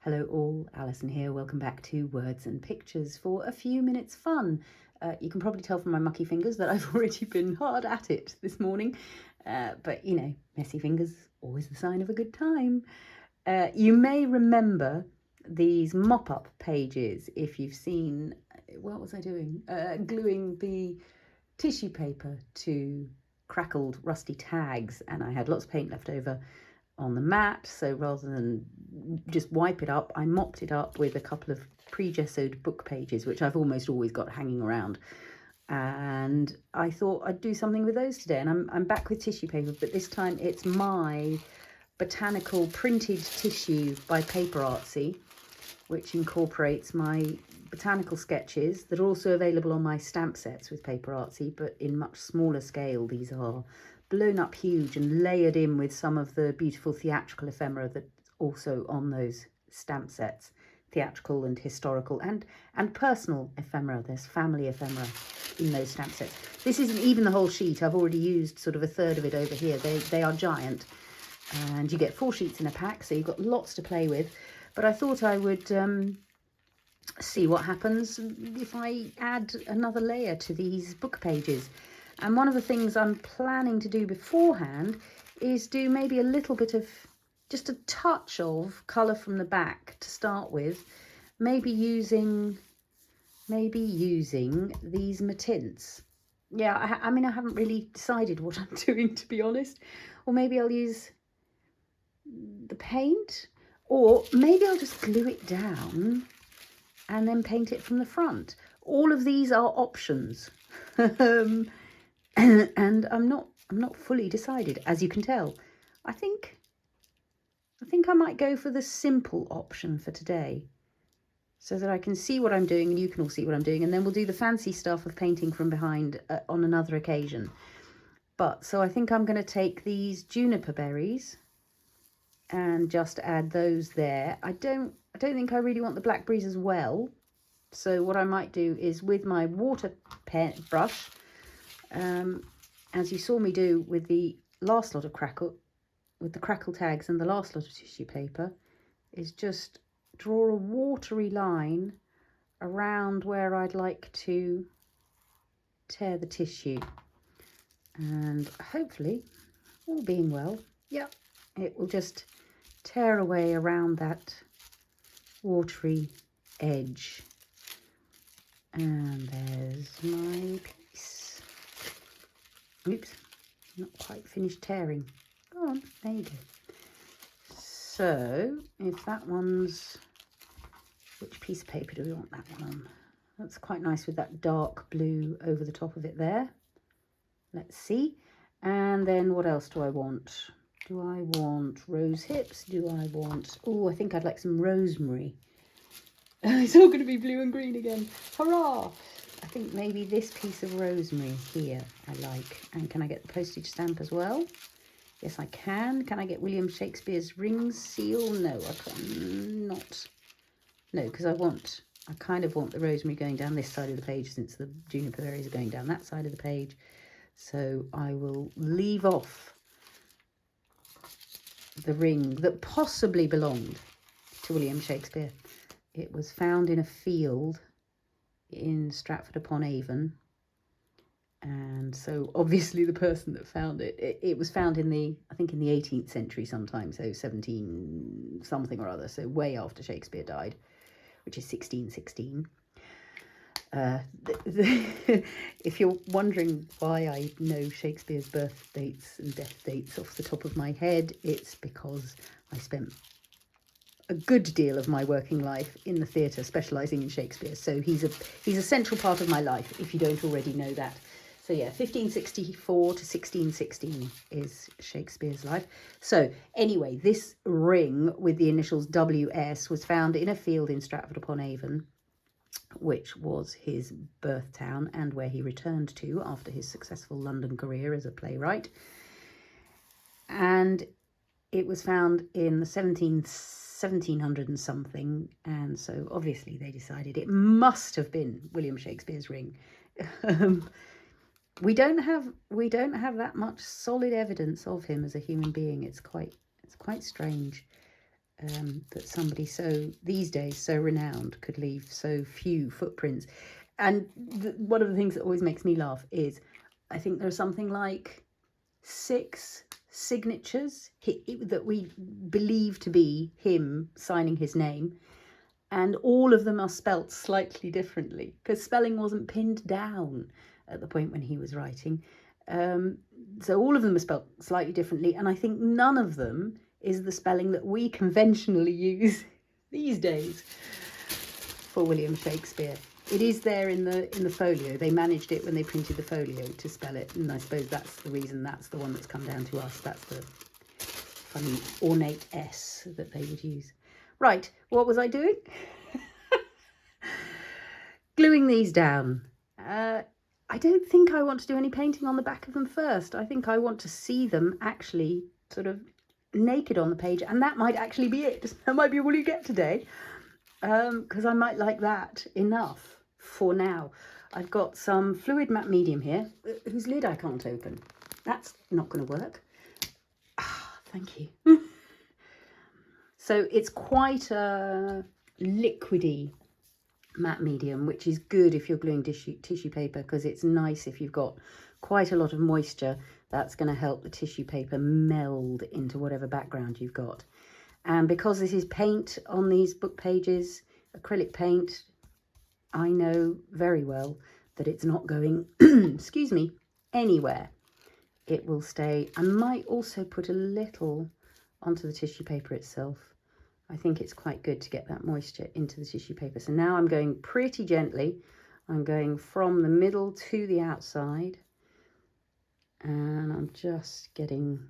Hello all, Alison here. Welcome back to Words and Pictures for a few minutes fun. You can probably tell from my mucky fingers that I've already been hard at it this morning. But you know, messy fingers, always the sign of a good time. You may remember these mop-up pages if you've seen, what was I doing? Gluing the tissue paper to crackled rusty tags, and I had lots of paint left over on the mat, so rather than just wipe it up, I mopped it up with a couple of pre-gessoed book pages, which I've almost always got hanging around, and I thought I'd do something with those today. And I'm back with tissue paper, but this time it's my botanical printed tissue by PaperArtsy, which incorporates my botanical sketches that are also available on my stamp sets with PaperArtsy, but in much smaller scale. These are blown up huge and layered in with some of the beautiful theatrical ephemera that's also on those stamp sets, theatrical and historical and personal ephemera. There's family ephemera in those stamp sets. This isn't even the whole sheet. I've already used sort of a third of it over here. They are giant, and you get 4 sheets in a pack, so you've got lots to play with. But I thought I would see what happens if I add another layer to these book pages. And one of the things I'm planning to do beforehand is do maybe a little bit of, just a touch of colour from the back to start with. Maybe using these Mattints. Yeah, I mean, I haven't really decided what I'm doing, to be honest. Or maybe I'll use the paint, or maybe I'll just glue it down and then paint it from the front. All of these are options. And I'm not fully decided, as you can tell. I think I might go for the simple option for today, so that I can see what I'm doing and you can all see what I'm doing, and then we'll do the fancy stuff of painting from behind on another occasion. But so I think I'm going to take these juniper berries and just add those there. I don't think I really want the blackberries as well. So what I might do is, with my water pen brush, as you saw me do with the last lot of Crackle, with the Crackle tags and the last lot of tissue paper, is just draw a watery line around where I'd like to tear the tissue. And hopefully, all being well, yep, it will just tear away around that watery edge. And there's my piece. Oops, not quite finished tearing. Go on, there you go. So, if that one's, which piece of paper do we want that one on? That's quite nice with that dark blue over the top of it there. Let's see. And then what else do I want? Do I want rose hips? Do I want... Oh, I think I'd like some rosemary. It's all going to be blue and green again. Hurrah! I think maybe this piece of rosemary here I like. And can I get the postage stamp as well? Yes, I can. Can I get William Shakespeare's ring seal? No, I can not. No, because I kind of want the rosemary going down this side of the page, since the juniper berries are going down that side of the page. So I will leave off the ring that possibly belonged to William Shakespeare. It was found in a field in Stratford-upon-Avon, and so obviously the person that found it was found in the, I think in the 18th century sometime, so 17 something or other, so way after Shakespeare died, which is 1616. If you're wondering why I know Shakespeare's birth dates and death dates off the top of my head, it's because I spent a good deal of my working life in the theatre specialising in Shakespeare. So he's a central part of my life, if you don't already know that. So yeah, 1564 to 1616 is Shakespeare's life. So anyway, this ring with the initials WS was found in a field in Stratford-upon-Avon, which was his birth town and where he returned to after his successful London career as a playwright. And it was found in the 1700 and something, and so obviously they decided it must have been William Shakespeare's ring. We don't have that much solid evidence of him as a human being. It's quite strange. that somebody these days so renowned could leave so few footprints. And one of the things that always makes me laugh is I think there's something like 6 signatures that we believe to be him signing his name, and all of them are spelt slightly differently because spelling wasn't pinned down at the point when he was writing. So all of them are spelt slightly differently, and I think none of them is the spelling that we conventionally use these days for William Shakespeare. It is there in the folio. They managed it when they printed the folio to spell it, and I suppose that's the reason that's the one that's come down to us. That's the funny ornate S that they would use. Right, what was I doing? Gluing these down. I don't think I want to do any painting on the back of them first. I think I want to see them actually sort of naked on the page, and that might actually be it. That might be all you get today, because I might like that enough for now. I've got some fluid matte medium here, whose lid I can't open. That's not going to work. Thank you. So it's quite a liquidy matte medium, which is good if you're gluing tissue paper, because it's nice if you've got quite a lot of moisture. That's going to help the tissue paper meld into whatever background you've got. And because this is paint on these book pages, acrylic paint, I know very well that it's not going, excuse me, anywhere. It will stay. I might also put a little onto the tissue paper itself. I think it's quite good to get that moisture into the tissue paper. So now I'm going pretty gently. I'm going from the middle to the outside, and I'm just getting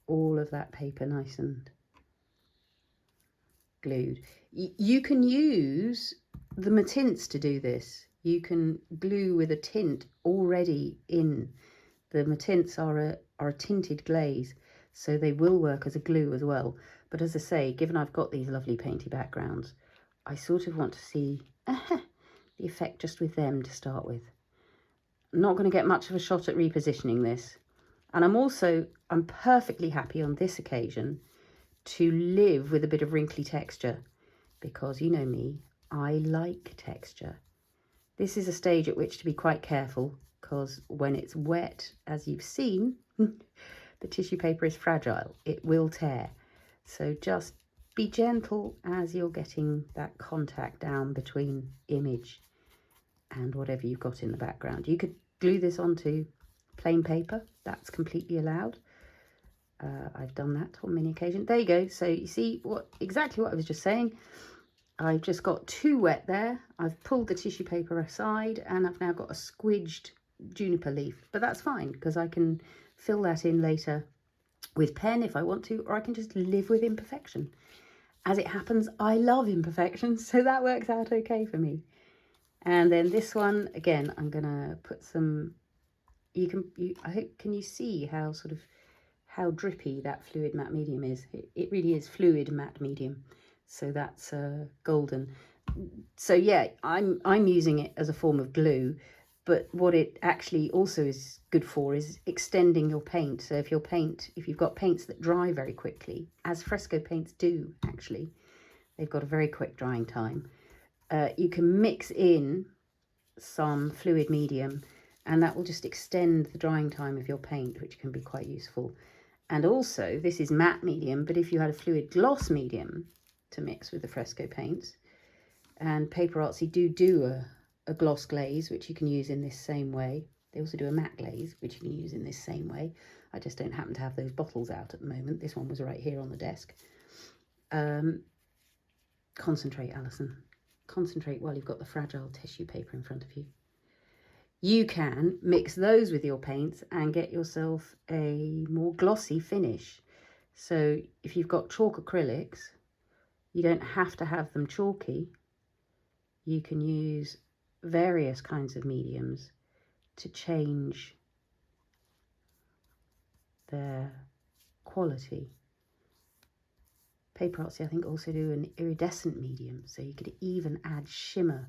all of that paper nice and glued. You can use the Mattints to do this. You can glue with a tint already in. The Mattints are a tinted glaze, so they will work as a glue as well. But as I say, given I've got these lovely painty backgrounds, I sort of want to see the effect just with them to start with. I'm not going to get much of a shot at repositioning this. And I'm perfectly happy on this occasion to live with a bit of wrinkly texture, because you know me, I like texture. This is a stage at which to be quite careful, because when it's wet, as you've seen, the tissue paper is fragile. It will tear. So just be gentle as you're getting that contact down between image and whatever you've got in the background. You could glue this onto plain paper. That's completely allowed. I've done that on many occasions. There you go. So you see exactly what I was just saying. I've just got too wet there. I've pulled the tissue paper aside, and I've now got a squidged juniper leaf. But that's fine, because I can fill that in later with pen if I want to, or I can just live with imperfection. As it happens, I love imperfection, so that works out okay for me. And then this one, again, I'm gonna put some, I hope, can you see how drippy that fluid matte medium is? It really is fluid matte medium, so that's golden. So yeah, I'm using it as a form of glue, but what it actually also is good for is extending your paint. So if you've got paints that dry very quickly, as Fresco paints do actually, they've got a very quick drying time. You can mix in some fluid medium, and that will just extend the drying time of your paint, which can be quite useful. And also, this is matte medium, but if you had a fluid gloss medium to mix with the Fresco paints, and PaperArtsy do a gloss glaze, which you can use in this same way. They also do a matte glaze, which you can use in this same way. I just don't happen to have those bottles out at the moment. This one was right here on the desk. Concentrate, Alison. Concentrate while you've got the fragile tissue paper in front of you. You can mix those with your paints and get yourself a more glossy finish. So if you've got chalk acrylics, you don't have to have them chalky. You can use various kinds of mediums to change their quality. PaperArtsy, I think, also do an iridescent medium, so you could even add shimmer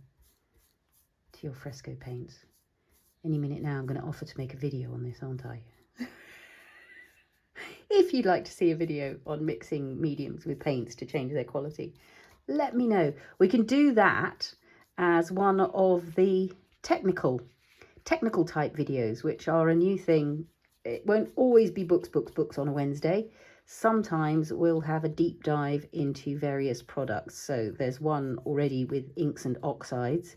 to your Fresco paints. Any minute now I'm going to offer to make a video on this, aren't I? if you'd like to see a video on mixing mediums with paints to change their quality, let me know. We can do that as one of the technical type videos, which are a new thing. It won't always be books on a Wednesday. Sometimes we'll have a deep dive into various products. So there's one already with inks and oxides,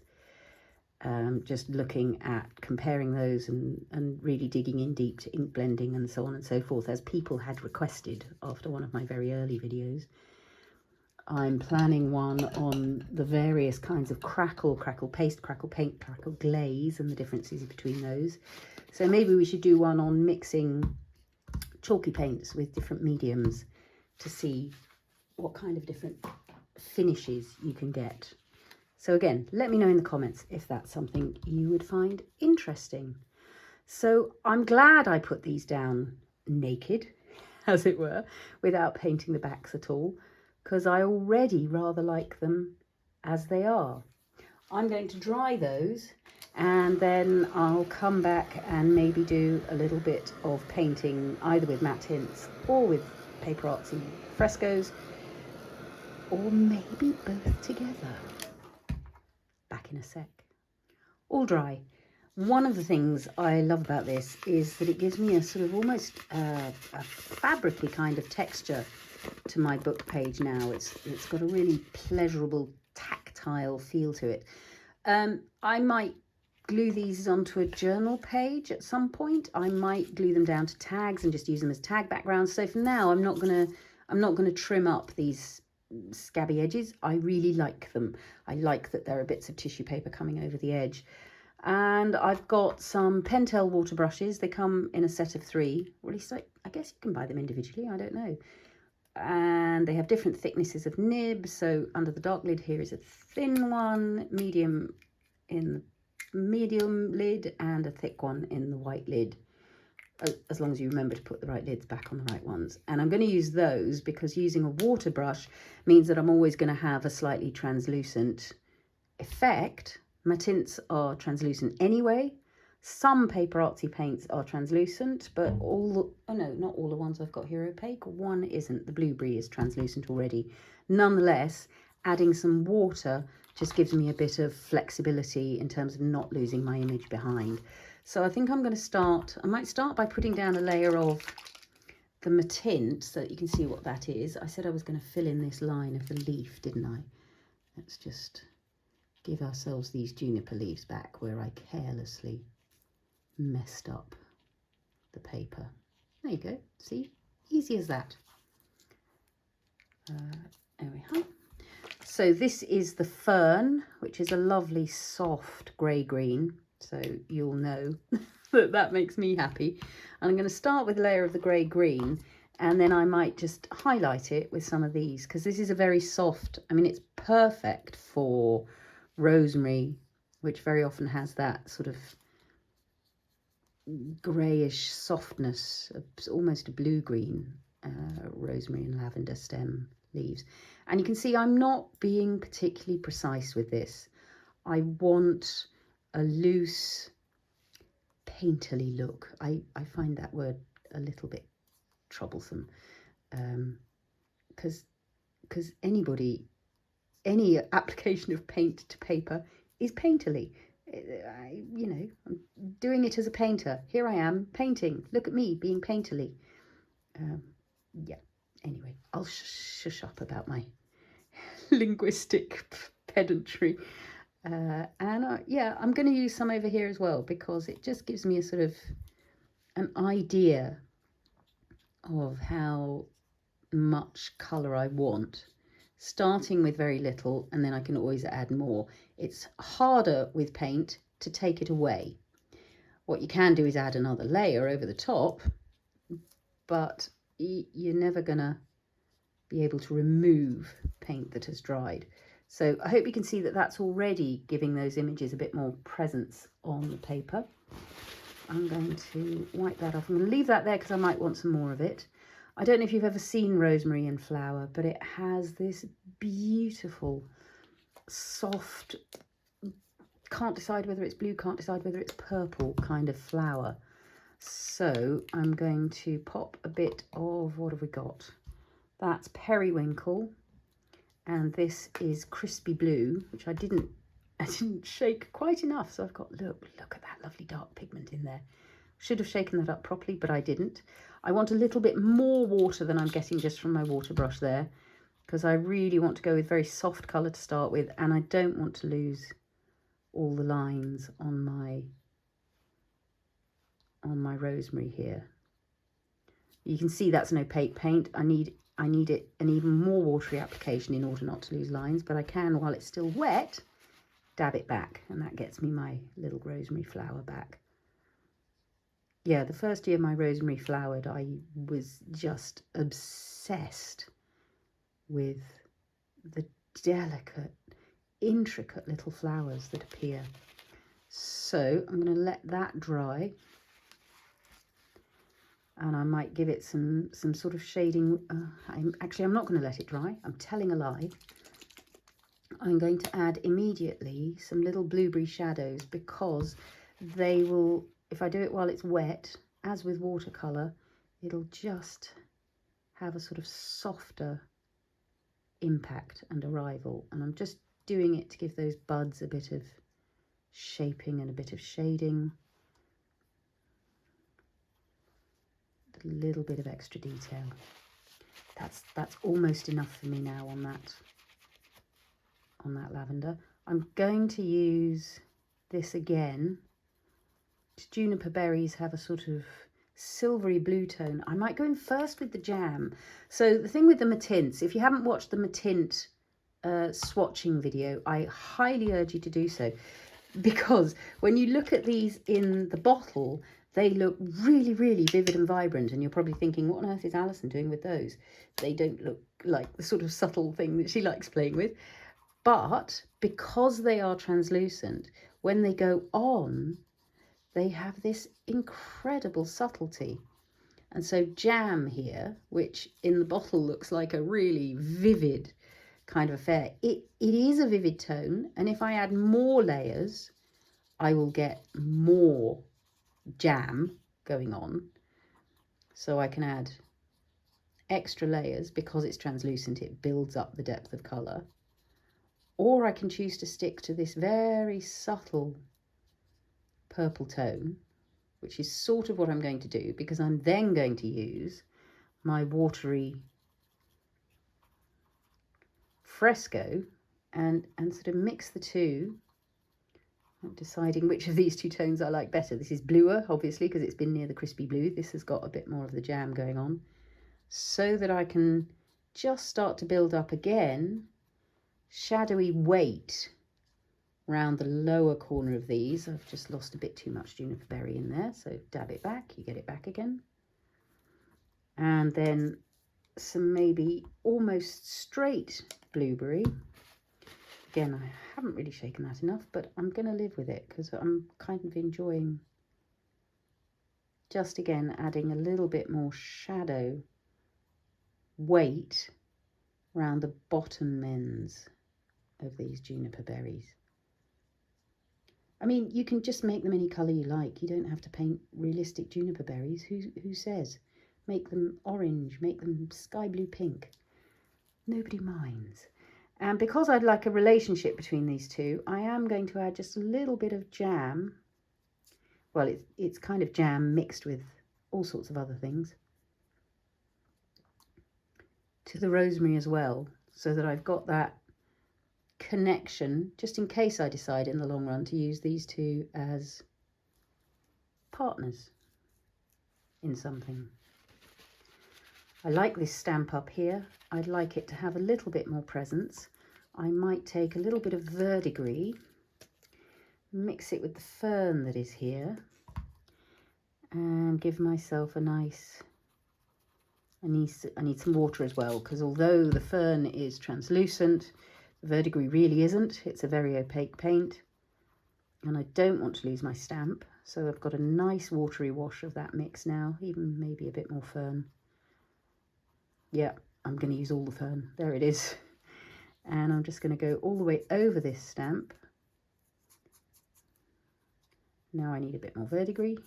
just looking at comparing those and really digging in deep to ink blending and so on and so forth, as people had requested after one of my very early videos. I'm planning one on the various kinds of crackle paste, crackle paint, crackle glaze, and the differences between those. So maybe we should do one on mixing chalky paints with different mediums to see what kind of different finishes you can get. So again, let me know in the comments if that's something you would find interesting. So I'm glad I put these down naked, as it were, without painting the backs at all, because I already rather like them as they are. I'm going to dry those, and then I'll come back and maybe do a little bit of painting either with Mattints or with PaperArtsy Frescos, or maybe both together. Back in a sec. All dry. One of the things I love about this is that it gives me a sort of almost a fabricy kind of texture to my book page now. It's got a really pleasurable tactile feel to it. I might glue these onto a journal page at some point. I might glue them down to tags and just use them as tag backgrounds. So for now, I'm not gonna trim up these scabby edges. I really like them. I like that there are bits of tissue paper coming over the edge. And I've got some Pentel water brushes. They come in a set of 3. Or at least I guess you can buy them individually. I don't know. And they have different thicknesses of nibs. So under the dark lid here is a thin one, medium in the medium lid, and a thick one in the white lid, as long as you remember to put the right lids back on the right ones. And I'm going to use those because using a water brush means that I'm always going to have a slightly translucent effect. My tints are translucent anyway. Some PaperArtsy paints are translucent, but not all the ones I've here are opaque. One isn't. The blueberry is translucent already. Nonetheless, adding some water just gives me a bit of flexibility in terms of not losing my image behind. So I think I'm going to I might start by putting down a layer of the Mattint so that you can see what that is. I said I was going to fill in this line of the leaf, didn't I? Let's just give ourselves these juniper leaves back where I carelessly messed up the paper. There you go. See? Easy as that. There we are. So this is the Fern, which is a lovely soft grey-green. So you'll know that makes me happy. And I'm going to start with a layer of the grey-green, and then I might just highlight it with some of these, because this is a very soft, I mean, it's perfect for rosemary, which very often has that sort of greyish softness, almost a blue-green rosemary and lavender stem leaves. And you can see I'm not being particularly precise with this. I want a loose, painterly look. I find that word a little bit troublesome, because any application of paint to paper is painterly. I'm doing it as a painter. Here I am painting. Look at me being painterly. Yeah. Anyway, I'll shush up about my linguistic pedantry. Yeah, I'm going to use some over here as well, because it just gives me a sort of an idea of how much colour I want, starting with very little, and then I can always add more. It's harder with paint to take it away. What you can do is add another layer over the top, but you're never gonna be able to remove paint that has dried. So I hope you can see that that's already giving those images a bit more presence on the paper. I'm going to wipe that off. I'm going to leave that there because I might want some more of it. I don't know if you've ever seen rosemary in flower, but it has this beautiful, soft, can't decide whether it's blue, can't decide whether it's purple kind of flower. So I'm going to pop a bit of, what have we got? That's Periwinkle, and this is Crispy Blue, which I didn't shake quite enough. So I've got, look at that lovely dark pigment in there. Should have shaken that up properly, but I didn't. I want a little bit more water than I'm getting just from my water brush there, because I really want to go with very soft colour to start with, and I don't want to lose all the lines on my rosemary here. You can see that's an opaque paint. I need it an even more watery application in order not to lose lines, but I can, while it's still wet, dab it back, and that gets me my little rosemary flower back. Yeah, the first year my rosemary flowered, I was just obsessed with the delicate, intricate little flowers that appear. So I'm going to let that dry, and I might give it some sort of shading. I'm not going to let it dry. I'm telling a lie. I'm going to add immediately some little blueberry shadows, because they will, if I do it while it's wet, as with watercolour, it'll just have a sort of softer impact and arrival. And I'm just doing it to give those buds a bit of shaping and a bit of shading. A little bit of extra detail. That's almost enough for me now on that lavender. I'm going to use this again. Juniper berries have a sort of silvery blue tone. I might go in first with the jam. So the thing with the Mattints, if you haven't watched the Mattint swatching video, I highly urge you to do so, because when you look at these in the bottle, they look really, really vivid and vibrant, and you're probably thinking, what on earth is Alison doing with those? They don't look like the sort of subtle thing that she likes playing with. But because they are translucent, when they go on, they have this incredible subtlety. And so jam here, which in the bottle looks like a really vivid kind of affair, it is a vivid tone, and if I add more layers, I will get more jam going on. So I can add extra layers. Because it's translucent, it builds up the depth of colour. Or I can choose to stick to this very subtle purple tone, which is sort of what I'm going to do, because I'm then going to use my watery Fresco and sort of mix the two. I'm deciding which of these two tones I like better. This is bluer, obviously, because it's been near the crispy blue. This has got a bit more of the jam going on, so that I can just start to build up again shadowy weight round the lower corner of these. I've just lost a bit too much juniper berry in there, so dab it back, you get it back again. And then some maybe almost straight blueberry. Again, I haven't really shaken that enough, but I'm going to live with it because I'm kind of enjoying just, again, adding a little bit more shadow weight around the bottom ends of these juniper berries. I mean, you can just make them any colour you like. You don't have to paint realistic juniper berries. Who says? Make them orange, make them sky blue pink. Nobody minds. And because I'd like a relationship between these two, I am going to add just a little bit of jam. Well, it's kind of jam mixed with all sorts of other things, to the rosemary as well, so that I've got that connection, just in case I decide in the long run to use these two as partners in something. I like this stamp up here. I'd like it to have a little bit more presence. I might take a little bit of Verdigris, mix it with the Fern that is here, and give myself a nice, I need some water as well, because although the Fern is translucent, the Verdigris really isn't. It's a very opaque paint, and I don't want to lose my stamp, so I've got a nice watery wash of that mix now, even maybe a bit more Fern. Yeah, I'm going to use all the Fern. There it is. And I'm just going to go all the way over this stamp. Now I need a bit more Verdigris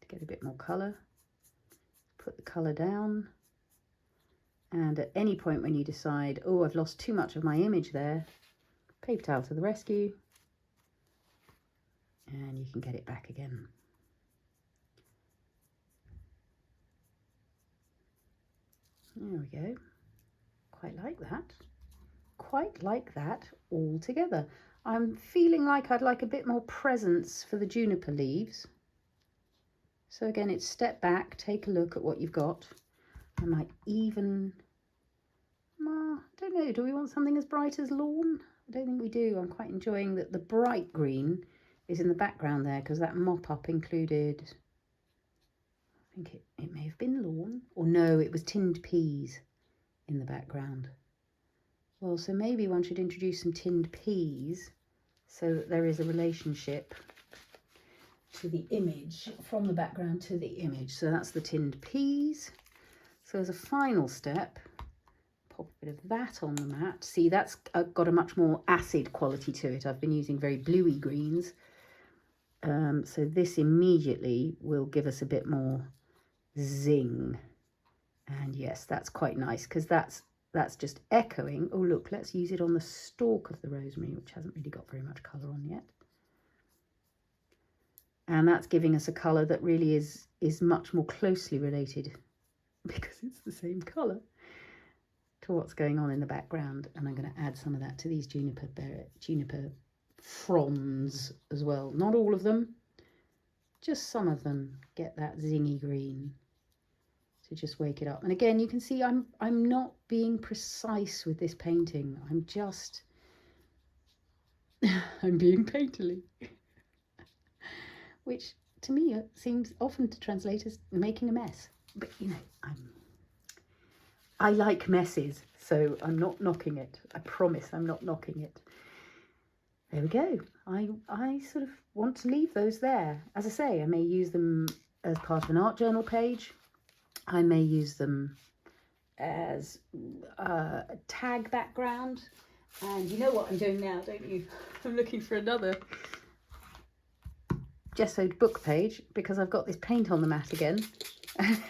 to get a bit more colour. Put the colour down. And at any point when you decide, oh, I've lost too much of my image there, paper towel to the rescue. And you can get it back again. There we go. Quite like that. Quite like that all together. I'm feeling like I'd like a bit more presence for the juniper leaves. So again, it's step back, take a look at what you've got. I might even, I don't know, do we want something as bright as lawn? I don't think we do. I'm quite enjoying that the bright green is in the background there because that mop-up included, I think it may have been lawn, or no, it was tinned peas in the background. Well, so maybe one should introduce some tinned peas so that there is a relationship to the image, from the background to the image. So that's the tinned peas. So as a final step, pop a bit of that on the mat. See, that's got a much more acid quality to it. I've been using very bluey greens. So this immediately will give us a bit more zing. And yes, that's quite nice because that's just echoing. Oh, look, let's use it on the stalk of the rosemary, which hasn't really got very much colour on yet. And that's giving us a colour that really is much more closely related, because it's the same colour, to what's going on in the background. And I'm going to add some of that to these juniper fronds as well. Not all of them, just some of them get that zingy green to just wake it up. And again, you can see I'm not being precise with this painting. I'm just I'm being painterly. Which to me seems often to translate as making a mess. But you know, I like messes, so I'm not knocking it. I promise I'm not knocking it. There we go. I sort of want to leave those there. As I say, I may use them as part of an art journal page. I may use them as a tag background. And you know what I'm doing now, don't you? I'm looking for another gessoed book page because I've got this paint on the mat again,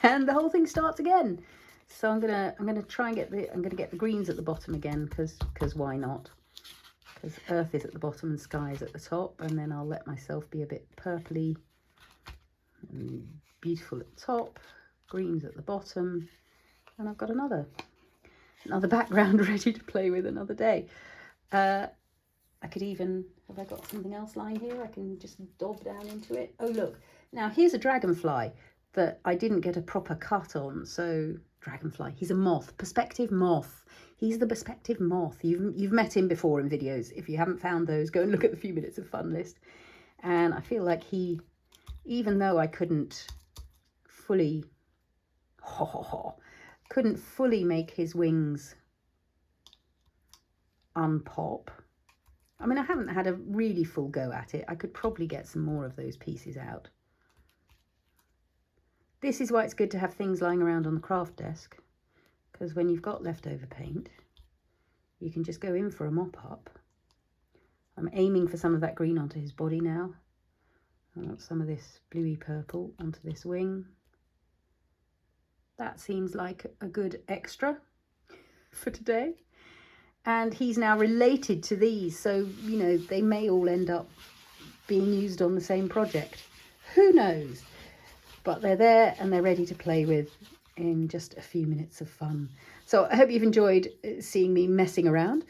and the whole thing starts again. So I'm gonna try and get the greens at the bottom again because why not? Because earth is at the bottom and sky is at the top, and then I'll let myself be a bit purpley and beautiful at the top, greens at the bottom, and I've got another background ready to play with another day. I could even, have I got something else lying here? I can just daub down into it. Oh, look. Now, here's a dragonfly that I didn't get a proper cut on. So, dragonfly. He's a moth. Perspective moth. He's the perspective moth. You've met him before in videos. If you haven't found those, go and look at the few minutes of fun list. And I feel like he, even though I couldn't fully, couldn't fully make his wings unpop. I mean, I haven't had a really full go at it. I could probably get some more of those pieces out. This is why it's good to have things lying around on the craft desk, because when you've got leftover paint, you can just go in for a mop-up. I'm aiming for some of that green onto his body now. I want some of this bluey purple onto this wing. That seems like a good extra for today. And he's now related to these, so, you know, they may all end up being used on the same project. Who knows? But they're there and they're ready to play with in just a few minutes of fun. So I hope you've enjoyed seeing me messing around.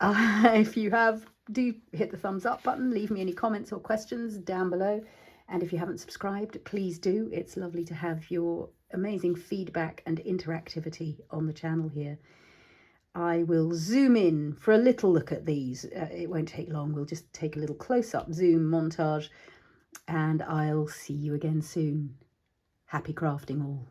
If you have, do hit the thumbs up button. Leave me any comments or questions down below. And if you haven't subscribed, please do. It's lovely to have your amazing feedback and interactivity on the channel here. I will zoom in for a little look at these. It won't take long. We'll just take a little close-up zoom montage, and I'll see you again soon. Happy crafting all.